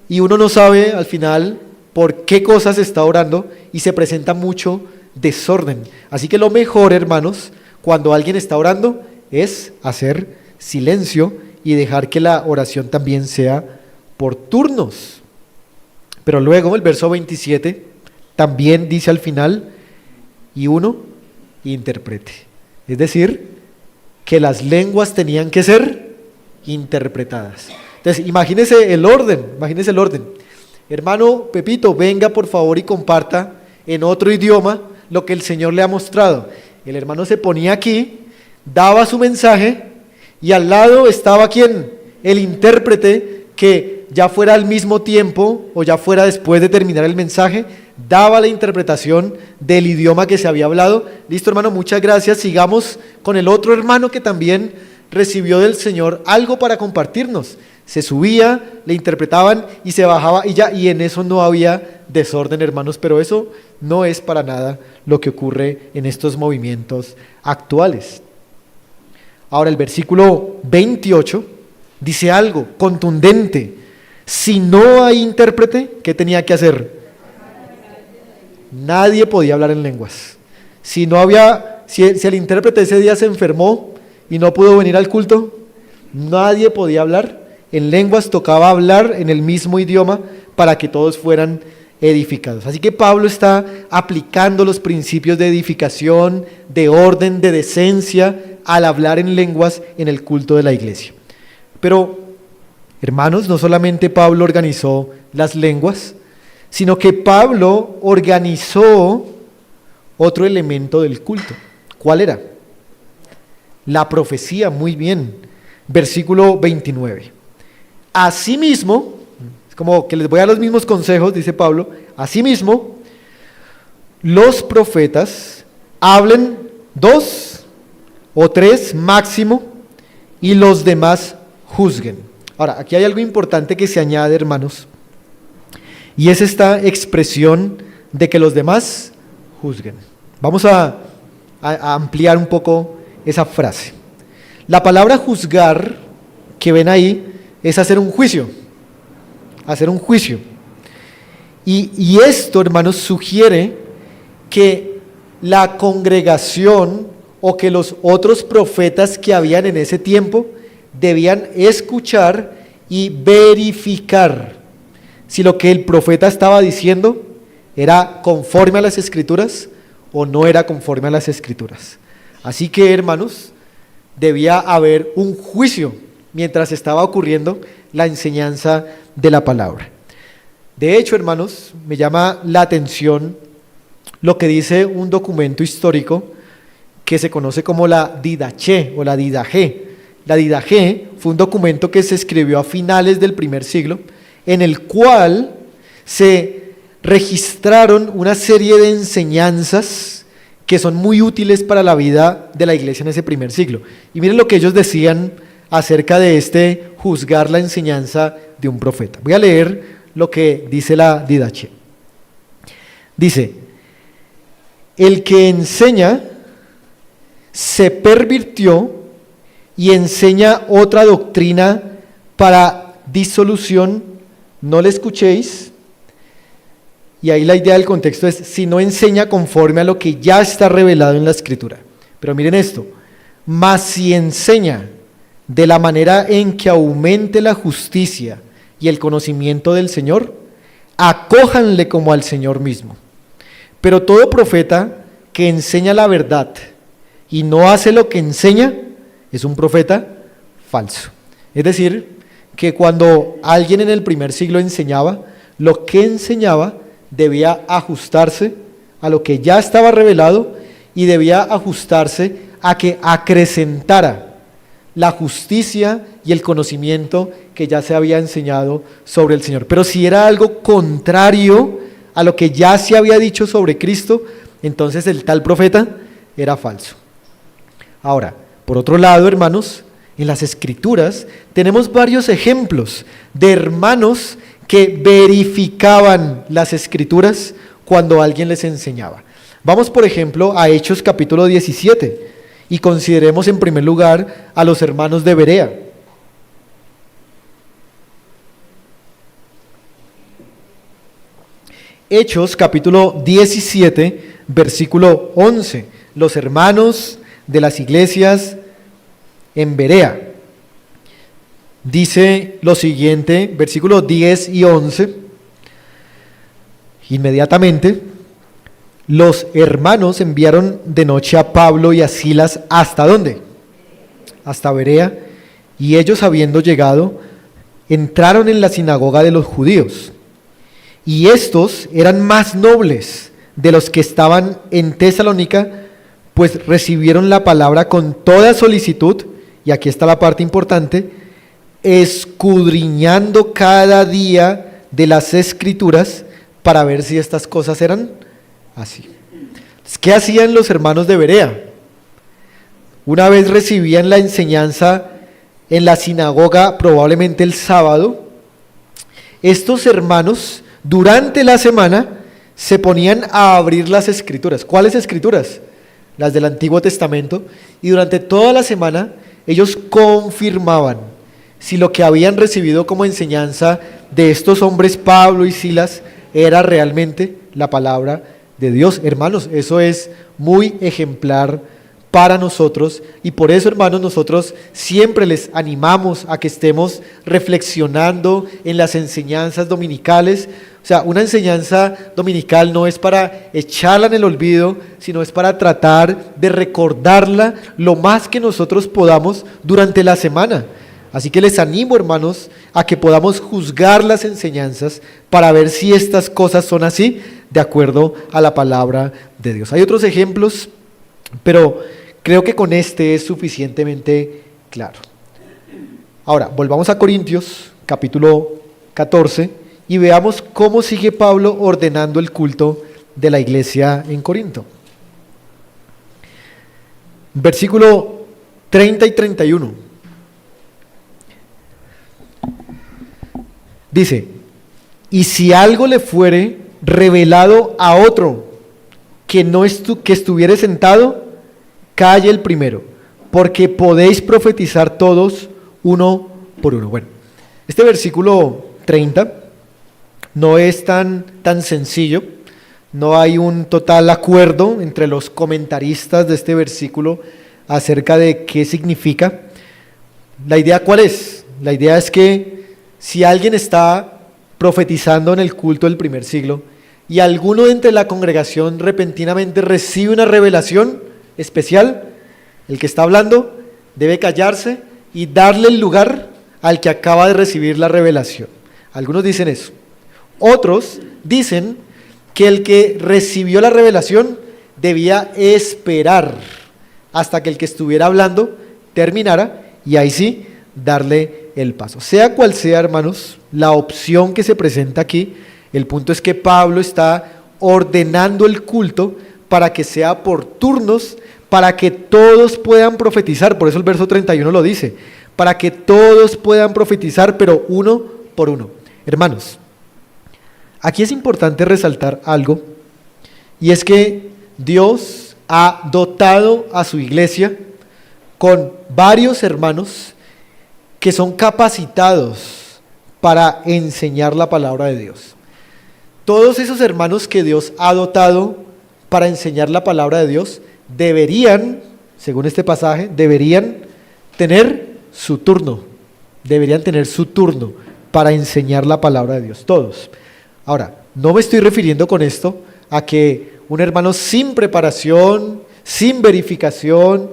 y uno no sabe al final por qué cosas está orando y se presenta mucho desorden. Así que lo mejor, hermanos, cuando alguien está orando es hacer silencio y dejar que la oración también sea por turnos. Pero luego el verso 27 también dice al final, y uno interprete. Es decir, que las lenguas tenían que ser interpretadas. Entonces, imagínese el orden. Hermano Pepito, venga por favor y comparta en otro idioma lo que el Señor le ha mostrado. El hermano se ponía aquí, daba su mensaje y al lado estaba ¿quién? El intérprete que ya fuera al mismo tiempo o ya fuera después de terminar el mensaje, daba la interpretación del idioma que se había hablado. Listo, hermano, muchas gracias. Sigamos con el otro hermano que también recibió del Señor algo para compartirnos. Se subía, le interpretaban y se bajaba y ya, y en eso no había desorden, hermanos, pero eso no es para nada lo que ocurre en estos movimientos actuales. Ahora el versículo 28 dice algo contundente. Si no hay intérprete, ¿qué tenía que hacer? Nadie podía hablar en lenguas. Si el intérprete ese día se enfermó y no pudo venir al culto, nadie podía hablar en lenguas, tocaba hablar en el mismo idioma para que todos fueran edificados. Así que Pablo está aplicando los principios de edificación, de orden, de decencia al hablar en lenguas en el culto de la iglesia. Pero, hermanos, no solamente Pablo organizó las lenguas, sino que Pablo organizó otro elemento del culto. ¿Cuál era? La profecía, muy bien. Versículo 29. Asimismo, es como que les voy a dar los mismos consejos, dice Pablo, asimismo, los profetas hablen 2 o 3 máximo y los demás juzguen. Ahora, aquí hay algo importante que se añade, hermanos, y es esta expresión de que los demás juzguen. Vamos a ampliar un poco esa frase. La palabra juzgar que ven ahí es hacer un juicio. Y esto, hermanos, sugiere que la congregación o que los otros profetas que habían en ese tiempo debían escuchar y verificar si lo que el profeta estaba diciendo era conforme a las Escrituras o no era conforme a las Escrituras. Así que, hermanos, debía haber un juicio mientras estaba ocurriendo la enseñanza de la palabra. De hecho, hermanos, me llama la atención lo que dice un documento histórico que se conoce como la Didaché o la Didaché. La Didaché fue un documento que se escribió a finales del primer siglo, en el cual se registraron una serie de enseñanzas que son muy útiles para la vida de la iglesia en ese primer siglo. Y miren lo que ellos decían acerca de este juzgar la enseñanza de un profeta. Voy a leer lo que dice la Didaché. Dice: el que enseña se pervirtió y enseña otra doctrina para disolución, no le escuchéis. Y ahí la idea del contexto es, si no enseña conforme a lo que ya está revelado en la Escritura. Pero miren esto, mas si enseña de la manera en que aumente la justicia y el conocimiento del Señor, acójanle como al Señor mismo. Pero todo profeta que enseña la verdad y no hace lo que enseña, es un profeta falso. Es decir, que cuando alguien en el primer siglo enseñaba, lo que enseñaba debía ajustarse a lo que ya estaba revelado y debía ajustarse a que acrecentara la justicia y el conocimiento que ya se había enseñado sobre el Señor. Pero si era algo contrario a lo que ya se había dicho sobre Cristo, entonces el tal profeta era falso. Ahora, por otro lado, hermanos, en las Escrituras tenemos varios ejemplos de hermanos que verificaban las Escrituras cuando alguien les enseñaba. Vamos, por ejemplo, a Hechos capítulo 17 y consideremos en primer lugar a los hermanos de Berea. Hechos capítulo 17, versículo 11. Los hermanos de las iglesias en Berea. Dice lo siguiente, versículos 10 y 11. Inmediatamente, los hermanos enviaron de noche a Pablo y a Silas, ¿hasta dónde? Hasta Berea, y ellos, habiendo llegado, entraron en la sinagoga de los judíos. Y estos eran más nobles de los que estaban en Tesalónica, pues recibieron la palabra con toda solicitud, y aquí está la parte importante, escudriñando cada día de las Escrituras para ver si estas cosas eran así. ¿Qué hacían los hermanos de Berea? Una vez recibían la enseñanza en la sinagoga, probablemente el sábado, estos hermanos durante la semana se ponían a abrir las Escrituras. ¿Cuáles Escrituras? Las del Antiguo Testamento. Y durante toda la semana ellos confirmaban si lo que habían recibido como enseñanza de estos hombres, Pablo y Silas, era realmente la palabra de Dios. Hermanos, eso es muy ejemplar para nosotros, y por eso, hermanos, nosotros siempre les animamos a que estemos reflexionando en las enseñanzas dominicales. O sea, una enseñanza dominical no es para echarla en el olvido, sino es para tratar de recordarla lo más que nosotros podamos durante la semana. Así que les animo, hermanos, a que podamos juzgar las enseñanzas para ver si estas cosas son así, de acuerdo a la palabra de Dios. Hay otros ejemplos, pero creo que con este es suficientemente claro. Ahora, volvamos a Corintios, capítulo 14, y veamos cómo sigue Pablo ordenando el culto de la iglesia en Corinto. Versículo 30 y 31. Dice, y si algo le fuere revelado a otro que estuviere sentado, calle el primero, porque podéis profetizar todos uno por uno. Bueno, este versículo 30 no es tan sencillo, no hay un total acuerdo entre los comentaristas de este versículo acerca de qué significa. ¿La idea cuál es? La idea es que si alguien está profetizando en el culto del primer siglo y alguno entre la congregación repentinamente recibe una revelación especial, el que está hablando debe callarse y darle el lugar al que acaba de recibir la revelación. Algunos dicen eso. Otros dicen que el que recibió la revelación debía esperar hasta que el que estuviera hablando terminara y ahí sí darle el paso. Sea cual sea, hermanos, la opción que se presenta aquí, el punto es que Pablo está ordenando el culto para que sea por turnos, para que todos puedan profetizar. Por eso el verso 31 lo dice, para que todos puedan profetizar, pero uno por uno. Hermanos, aquí es importante resaltar algo, y es que Dios ha dotado a su iglesia con varios hermanos que son capacitados para enseñar la palabra de Dios. Todos esos hermanos que Dios ha dotado para enseñar la palabra de Dios deberían, según este pasaje, deberían tener su turno para enseñar la palabra de Dios, todos. Ahora, no me estoy refiriendo con esto a que un hermano sin preparación, sin verificación,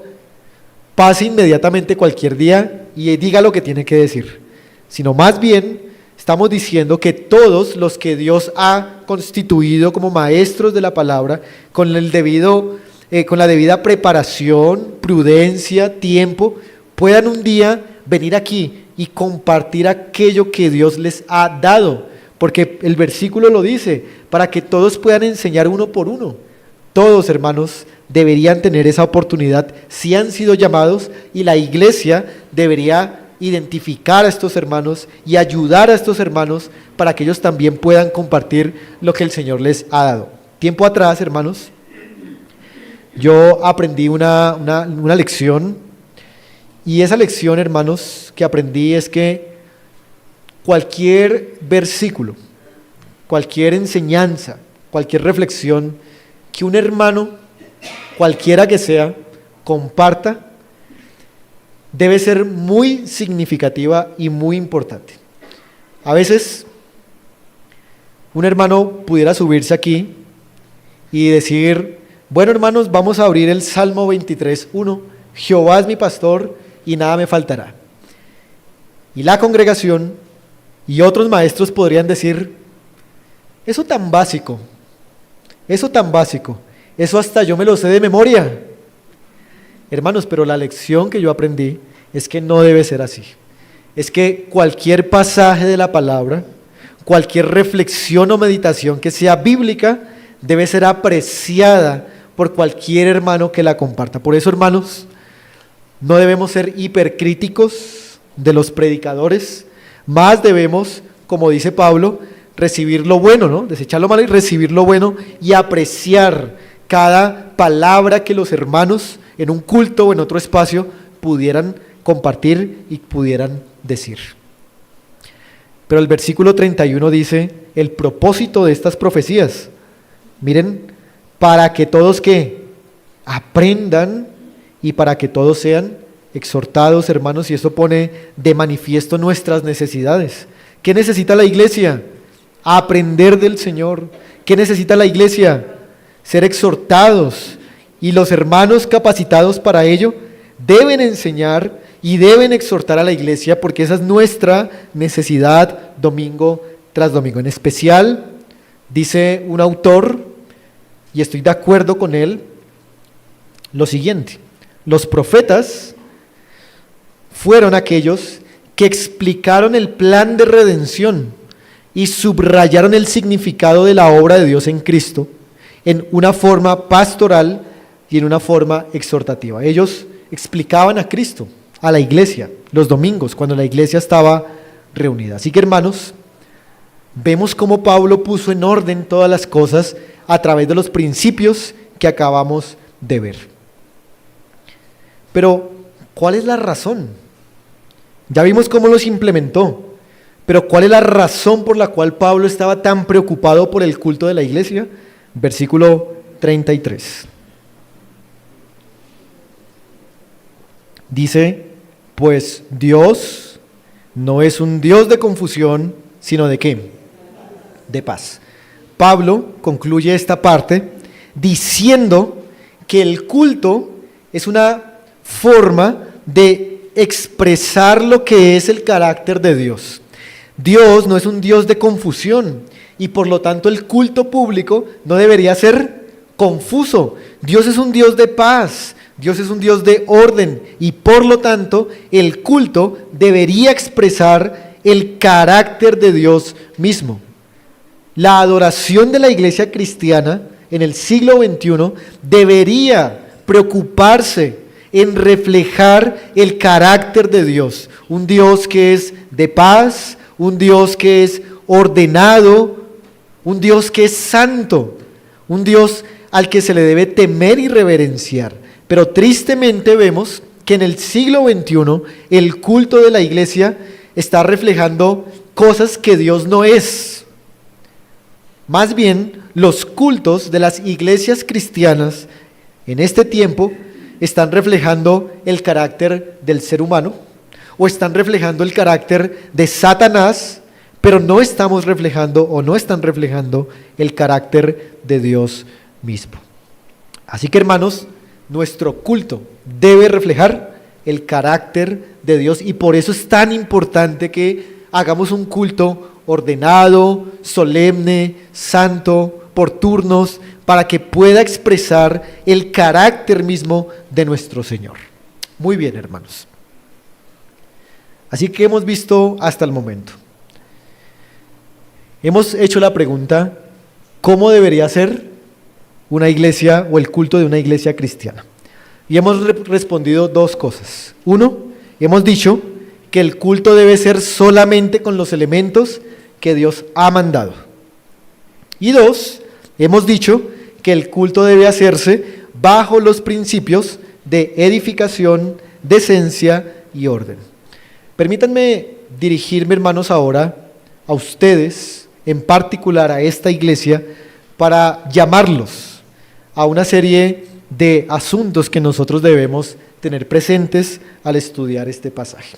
pase inmediatamente cualquier día y diga lo que tiene que decir, sino más bien estamos diciendo que todos los que Dios ha constituido como maestros de la palabra, con con la debida preparación, prudencia, tiempo, puedan un día venir aquí y compartir aquello que Dios les ha dado. Porque el versículo lo dice, para que todos puedan enseñar uno por uno. Todos, hermanos, deberían tener esa oportunidad si han sido llamados, y la iglesia debería identificar a estos hermanos y ayudar a estos hermanos para que ellos también puedan compartir lo que el Señor les ha dado. Tiempo atrás, hermanos, yo aprendí una lección, y esa lección, hermanos, que aprendí es que cualquier versículo, cualquier enseñanza, cualquier reflexión que un hermano, cualquiera que sea, comparta, debe ser muy significativa y muy importante. A veces un hermano pudiera subirse aquí y decir: bueno, hermanos, vamos a abrir el Salmo 23:1, Jehová es mi pastor y nada me faltará. Y la congregación y otros maestros podrían decir: eso tan básico, eso hasta yo me lo sé de memoria. Hermanos, pero la lección que yo aprendí es que no debe ser así. Es que cualquier pasaje de la palabra, cualquier reflexión o meditación que sea bíblica, debe ser apreciada por cualquier hermano que la comparta. Por eso, hermanos, no debemos ser hipercríticos de los predicadores, más debemos, como dice Pablo, recibir lo bueno, ¿no? Desechar lo malo y recibir lo bueno, y apreciar cada palabra que los hermanos en un culto o en otro espacio pudieran compartir y pudieran decir. Pero el versículo 31 dice el propósito de estas profecías. Miren, para que todos que aprendan y para que todos sean exhortados, hermanos, y eso pone de manifiesto nuestras necesidades. ¿Qué necesita la iglesia? Aprender del Señor. ¿Qué necesita la iglesia? Ser exhortados, y los hermanos capacitados para ello deben enseñar y deben exhortar a la iglesia, porque esa es nuestra necesidad domingo tras domingo. En especial, dice un autor, y estoy de acuerdo con él, lo siguiente: los profetas fueron aquellos que explicaron el plan de redención y subrayaron el significado de la obra de Dios en Cristo en una forma pastoral y en una forma exhortativa. Ellos explicaban a Cristo a la iglesia los domingos cuando la iglesia estaba reunida. Así que, hermanos, vemos cómo Pablo puso en orden todas las cosas a través de los principios que acabamos de ver. Pero, ¿cuál es la razón? Ya vimos cómo los implementó, pero ¿cuál es la razón por la cual Pablo estaba tan preocupado por el culto de la iglesia? Versículo 33. Dice: pues Dios no es un Dios de confusión, sino ¿de qué? De paz. Pablo concluye esta parte diciendo que el culto es una forma de expresar lo que es el carácter de Dios. Dios no es un Dios de confusión, y por lo tanto el culto público no debería ser confuso. Dios es un Dios de paz, Dios es un Dios de orden, y por lo tanto el culto debería expresar el carácter de Dios mismo. La adoración de la iglesia cristiana en el siglo XXI debería preocuparse en reflejar el carácter de Dios, un Dios que es de paz, un Dios que es ordenado, un Dios que es santo, un Dios al que se le debe temer y reverenciar. Pero tristemente vemos que en el siglo XXI el culto de la iglesia está reflejando cosas que Dios no es. Más bien, los cultos de las iglesias cristianas en este tiempo están reflejando el carácter del ser humano, o están reflejando el carácter de Satanás, pero no estamos reflejando o no están reflejando el carácter de Dios mismo. Así que, hermanos, nuestro culto debe reflejar el carácter de Dios, y por eso es tan importante que hagamos un culto ordenado, solemne, santo, por turnos, para que pueda expresar el carácter mismo de nuestro Señor. Muy bien, hermanos. Así que hemos visto hasta el momento. Hemos hecho la pregunta, ¿cómo debería ser una iglesia o el culto de una iglesia cristiana? Y hemos respondido dos cosas. Uno, hemos dicho que el culto debe ser solamente con los elementos que Dios ha mandado. Y dos, hemos dicho que el culto debe hacerse bajo los principios de edificación, decencia y orden. Permítanme dirigirme, hermanos, ahora a ustedes, en particular a esta iglesia, para llamarlos a una serie de asuntos que nosotros debemos tener presentes al estudiar este pasaje.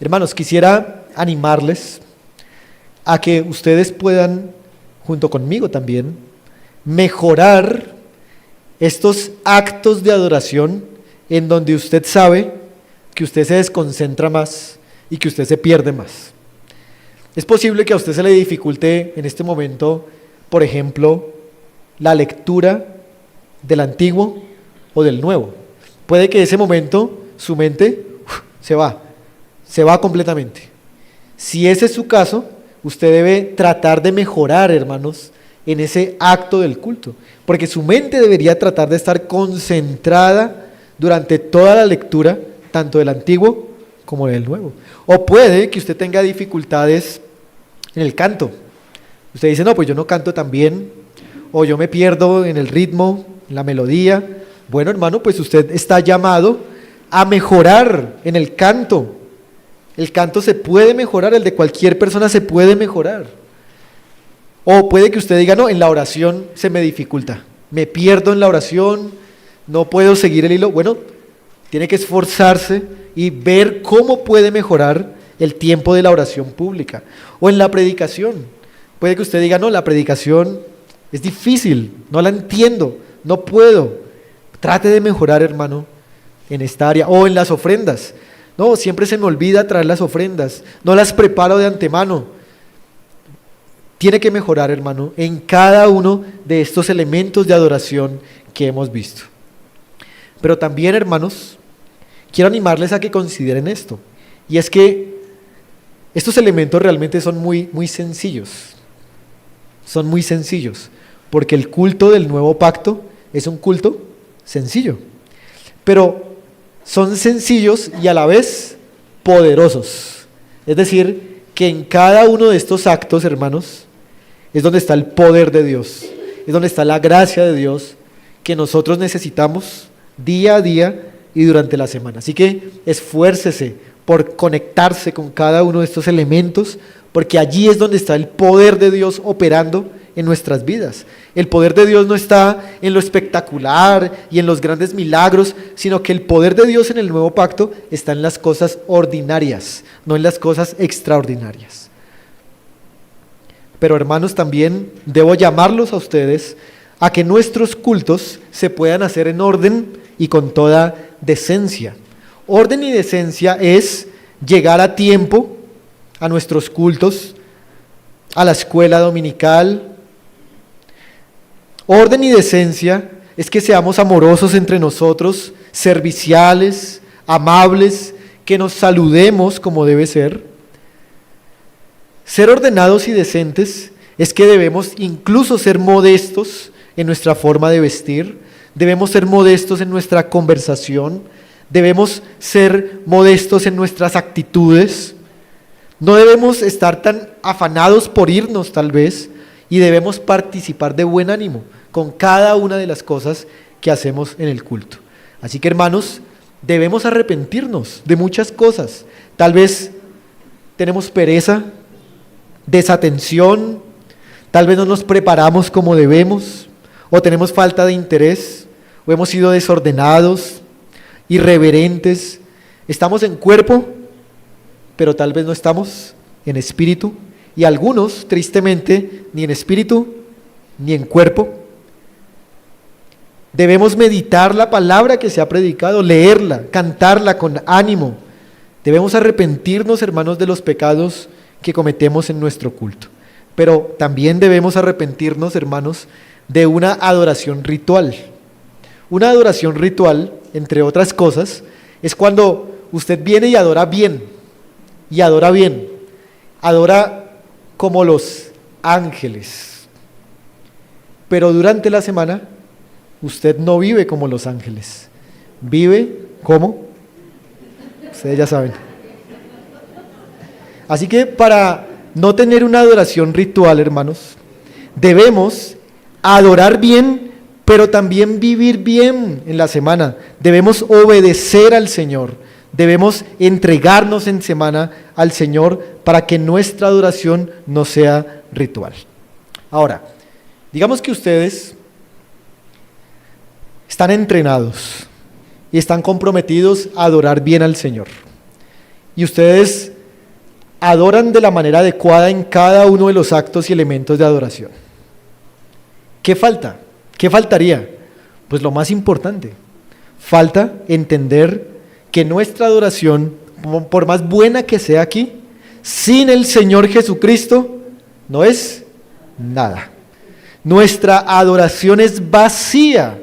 Hermanos, quisiera animarles a que ustedes puedan, junto conmigo también, mejorar estos actos de adoración en donde usted sabe que usted se desconcentra más y que usted se pierde más. Es posible que a usted se le dificulte en este momento, por ejemplo, la lectura del Antiguo o del Nuevo. Puede que en ese momento su mente se va completamente. Si ese es su caso, usted debe tratar de mejorar, hermanos, en ese acto del culto, porque su mente debería tratar de estar concentrada durante toda la lectura, tanto del Antiguo como del Nuevo. O puede que usted tenga dificultades en el canto. Usted dice, no, pues yo no canto tan bien, o yo me pierdo en el ritmo, en la melodía. Bueno, hermano, pues usted está llamado a mejorar en el canto. El canto se puede mejorar, el de cualquier persona se puede mejorar. O puede que usted diga, no, en la oración se me dificulta, me pierdo en la oración, no puedo seguir el hilo. Bueno, tiene que esforzarse y ver cómo puede mejorar el tiempo de la oración pública. O en la predicación, puede que usted diga, no, la predicación es difícil, no la entiendo, no puedo. Trate de mejorar, hermano, en esta área. O en las ofrendas. No, siempre se me olvida traer las ofrendas, no las preparo de antemano. Tiene que mejorar, hermano, en cada uno de estos elementos de adoración que hemos visto. Pero también, hermanos, quiero animarles a que consideren esto. Y es que estos elementos realmente son muy sencillos. Son muy sencillos. Porque el culto del nuevo pacto es un culto sencillo. Pero son sencillos y a la vez poderosos. Es decir, que en cada uno de estos actos, hermanos, es donde está el poder de Dios, es donde está la gracia de Dios que nosotros necesitamos día a día y durante la semana. Así que esfuércese por conectarse con cada uno de estos elementos, porque allí es donde está el poder de Dios operando en nuestras vidas. El poder de Dios no está en lo espectacular y en los grandes milagros, sino que el poder de Dios en el nuevo pacto está en las cosas ordinarias, no en las cosas extraordinarias. Pero, hermanos, también debo llamarlos a ustedes a que nuestros cultos se puedan hacer en orden y con toda decencia. Orden y decencia es llegar a tiempo a nuestros cultos, a la escuela dominical. Orden y decencia es que seamos amorosos entre nosotros, serviciales, amables, que nos saludemos como debe ser. Ser ordenados y decentes es que debemos incluso ser modestos en nuestra forma de vestir, debemos ser modestos en nuestra conversación, debemos ser modestos en nuestras actitudes, no debemos estar tan afanados por irnos tal vez, y debemos participar de buen ánimo con cada una de las cosas que hacemos en el culto. Así que, hermanos, debemos arrepentirnos de muchas cosas. Tal vez tenemos pereza, desatención, tal vez no nos preparamos como debemos, o tenemos falta de interés, o hemos sido desordenados, irreverentes. Estamos en cuerpo, pero tal vez no estamos en espíritu, y algunos, tristemente, ni en espíritu, ni en cuerpo. Debemos meditar la palabra que se ha predicado, leerla, cantarla con ánimo. Debemos arrepentirnos, hermanos, de los pecados que cometemos en nuestro culto. Pero también debemos arrepentirnos, hermanos, de una adoración ritual. Una adoración ritual, entre otras cosas, es cuando usted viene y adora bien, adora como los ángeles. Pero durante la semana, usted no vive como los ángeles, vive como, ustedes ya saben. Así que para no tener una adoración ritual, hermanos, debemos adorar bien, pero también vivir bien en la semana. Debemos obedecer al Señor, debemos entregarnos en semana al Señor para que nuestra adoración no sea ritual. Ahora, digamos que ustedes están entrenados y están comprometidos a adorar bien al Señor. Y ustedes adoran de la manera adecuada en cada uno de los actos y elementos de adoración. ¿Qué falta? ¿Qué faltaría? Pues lo más importante, falta entender que nuestra adoración, por más buena que sea aquí, sin el Señor Jesucristo, no es nada. Nuestra adoración es vacía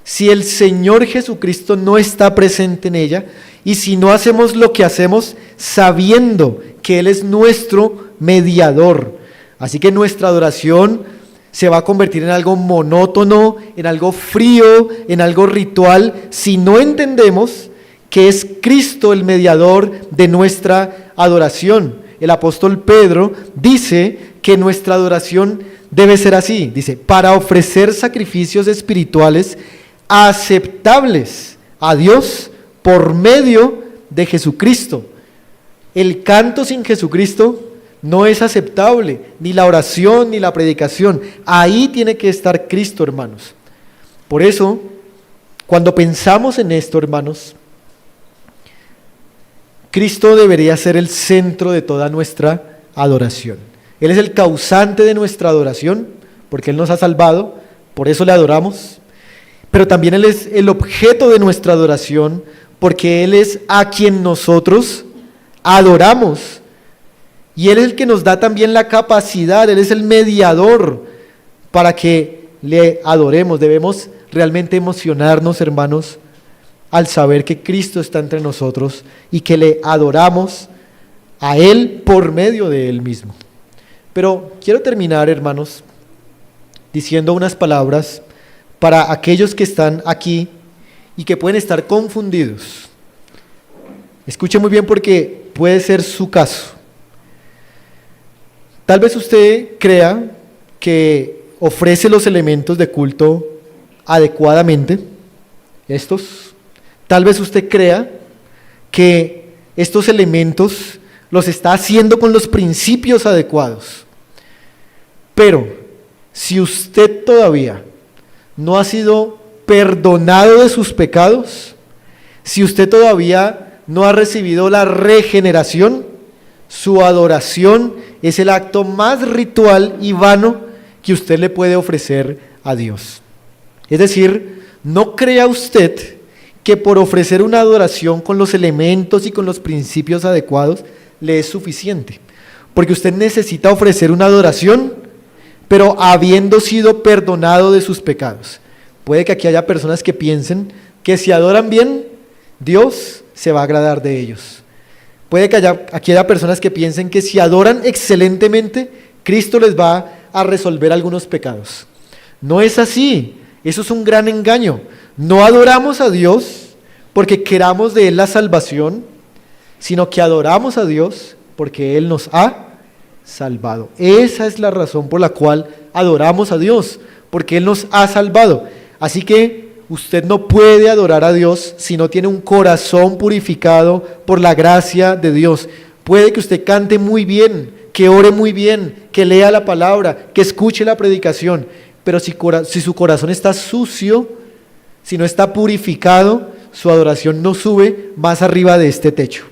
si el Señor Jesucristo no está presente en ella y si no hacemos lo que hacemos sabiendo que Él es nuestro mediador. Así que nuestra adoración se va a convertir en algo monótono, en algo frío, en algo ritual, si no entendemos que es Cristo el mediador de nuestra adoración. El apóstol Pedro dice que nuestra adoración debe ser así, dice, para ofrecer sacrificios espirituales aceptables a Dios por medio de Jesucristo. El canto sin Jesucristo no es aceptable, ni la oración, ni la predicación. Ahí tiene que estar Cristo, hermanos. Por eso, cuando pensamos en esto, hermanos, Cristo debería ser el centro de toda nuestra adoración. Él es el causante de nuestra adoración, porque Él nos ha salvado, por eso le adoramos. Pero también Él es el objeto de nuestra adoración, porque Él es a quien nosotros adoramos. Y Él es el que nos da también la capacidad, Él es el mediador para que le adoremos. Debemos realmente emocionarnos, hermanos, al saber que Cristo está entre nosotros y que le adoramos a Él por medio de Él mismo. Pero quiero terminar, hermanos, diciendo unas palabras para aquellos que están aquí y que pueden estar confundidos. Escuche muy bien porque puede ser su caso. Tal vez usted crea que ofrece los elementos de culto adecuadamente, estos. Tal vez usted crea que estos elementos los está haciendo con los principios adecuados. Pero si usted todavía no ha sido perdonado de sus pecados, si usted todavía no ha recibido la regeneración, su adoración es el acto más ritual y vano que usted le puede ofrecer a Dios. Es decir, no crea usted que por ofrecer una adoración con los elementos y con los principios adecuados le es suficiente, porque usted necesita ofrecer una adoración, pero habiendo sido perdonado de sus pecados. Puede que aquí haya personas que piensen que si adoran bien, Dios se va a agradar de ellos. Puede que aquí haya personas que piensen que si adoran excelentemente, Cristo les va a resolver algunos pecados. No es así, eso es un gran engaño. No adoramos a Dios porque queramos de Él la salvación, sino que adoramos a Dios porque Él nos ha salvado. Esa es la razón por la cual adoramos a Dios, porque Él nos ha salvado. Así que usted no puede adorar a Dios si no tiene un corazón purificado por la gracia de Dios. Puede que usted cante muy bien, que ore muy bien, que lea la palabra, que escuche la predicación, pero si su corazón está sucio, si no está purificado, su adoración no sube más arriba de este techo.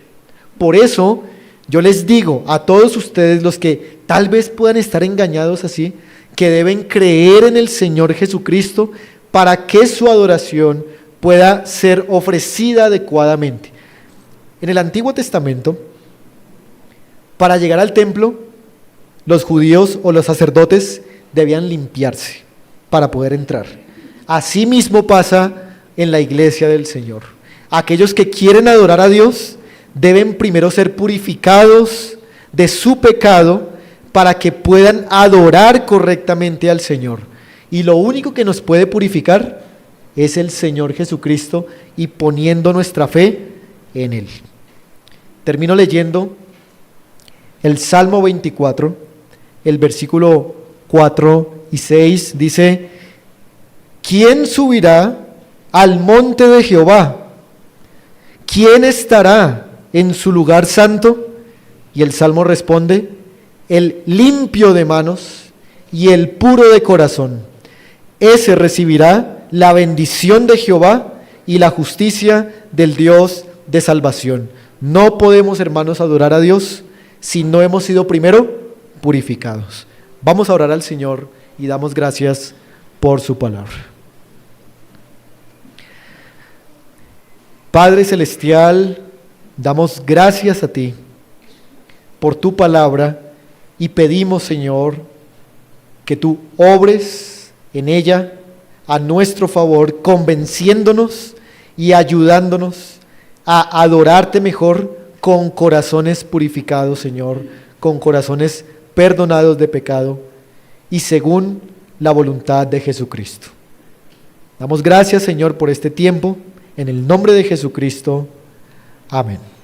Por eso yo les digo a todos ustedes, los que tal vez puedan estar engañados así, que deben creer en el Señor Jesucristo para que su adoración pueda ser ofrecida adecuadamente. En el Antiguo Testamento, Para llegar al templo, los judíos o los sacerdotes debían limpiarse para poder entrar. Así mismo pasa en la iglesia del Señor. Aquellos que quieren adorar a Dios deben primero ser purificados de su pecado para que puedan adorar correctamente al Señor. Y lo único que nos puede purificar es el Señor Jesucristo y poniendo nuestra fe en Él. Termino leyendo el Salmo 24, el versículo 4 y 6, dice: ¿quién subirá al monte de Jehová? ¿Quién estará en su lugar santo? Y el Salmo responde: el limpio de manos y el puro de corazón. Ese recibirá la bendición de Jehová y la justicia del Dios de salvación. No podemos, hermanos, adorar a Dios si no hemos sido primero purificados. Vamos a orar al Señor y damos gracias por su palabra. Padre Celestial, damos gracias a ti por tu palabra y pedimos, Señor, que tú obres en ella a nuestro favor, convenciéndonos y ayudándonos a adorarte mejor con corazones purificados, Señor, con corazones perdonados de pecado y según la voluntad de Jesucristo. Damos gracias, Señor, por este tiempo. En el nombre de Jesucristo. Amén.